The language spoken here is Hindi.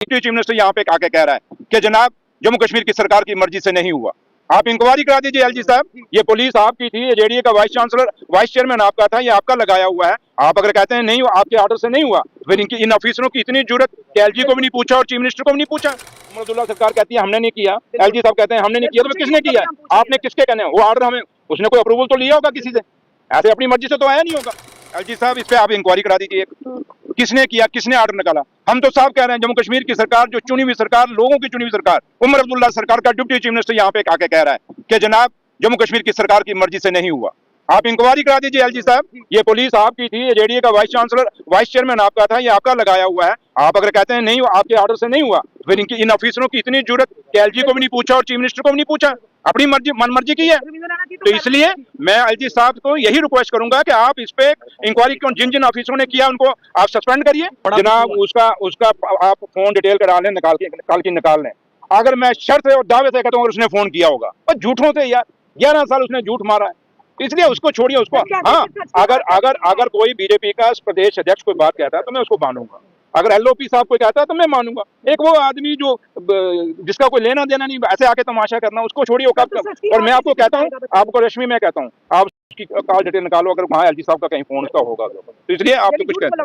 डिप्टी चीफ मिनिस्टर यहाँ पे आके कह रहा है कि जनाब जम्मू कश्मीर की सरकार की मर्जी से नहीं हुआ। आप इंक्वायरी करा दीजिए एलजी साहब, ये पुलिस आपकी थी, ये जेडीए का वाइस चांसलर वाइस चेयरमैन आपका था, ये आपका लगाया हुआ है। आप अगर कहते हैं नहीं हुआ, आपके ऑर्डर से नहीं हुआ, फिर इन ऑफिसरों की इतनी जरूरत कि एलजी को भी नहीं पूछा और चीफ मिनिस्टर को भी नहीं पूछा। अब्दुल्ला सरकार कहती है हमने नहीं किया, एलजी साहब कहते हैं हमने नहीं किया, तो किसने किया है? आपने किसके कहने वो ऑर्डर हमें, उसने कोई अप्रूवल तो लिया होगा किसी से, ऐसे अपनी मर्जी से तो आया नहीं होगा। एलजी साहब इस पे आप इंक्वायरी करा दीजिए, किसने किया, किसने ऑर्डर निकाला। हम तो साफ कह रहे हैं जम्मू कश्मीर की सरकार, जो चुनी हुई सरकार, लोगों की चुनी हुई सरकार, उमर अब्दुल्ला सरकार का डिप्टी चीफ मिनिस्टर यहाँ पे आके कह रहा है कि जनाब जम्मू कश्मीर की सरकार की मर्जी से नहीं हुआ। आप इंक्वायरी करा दीजिए एलजी साहब, ये पुलिस आपकी थी, ये जेडीए का वाइस चांसलर वाइस चेयरमैन आपका था, ये आपका लगाया हुआ है। आप अगर कहते हैं नहीं हुआ, आपके ऑर्डर से नहीं हुआ, फिर इन ऑफिसरों की इतनी जरूरत कि एलजी को भी नहीं पूछा और चीफ मिनिस्टर को भी नहीं पूछा, अपनी मर्जी मन मर्जी की है। तो इसलिए मैं एलजी साहब को यही रिक्वेस्ट करूंगा कि आप इस पे इंक्वायरी, जिन जिन ऑफिसरों ने किया उनको आप सस्पेंड करिए जनाब, उसका आप फोन डिटेल करा लें, निकाल लें। अगर मैं शर्त और दावे से कहता हूँ उसने फोन किया होगा, और झूठों से यार 11 साल उसने झूठ मारा है, इसलिए उसको छोड़िए। उसको हाँ, अगर कोई बीजेपी का प्रदेश अध्यक्ष कोई बात कहता है तो मैं उसको मानूंगा, अगर एलओपी साहब कोई कहता है तो मैं मानूंगा। एक वो आदमी जो जिसका कोई लेना देना नहीं, ऐसे आके तमाशा करना, उसको छोड़िए। और मैं आपको कहता हूँ, आपको रश्मि मैं कहता हूँ, आप उसकी कॉल डिटेल निकालो, अगर वहाँ एलजी साहब का कहीं फोन उसका होगा तो इसलिए आप तो कुछ कहते हैं।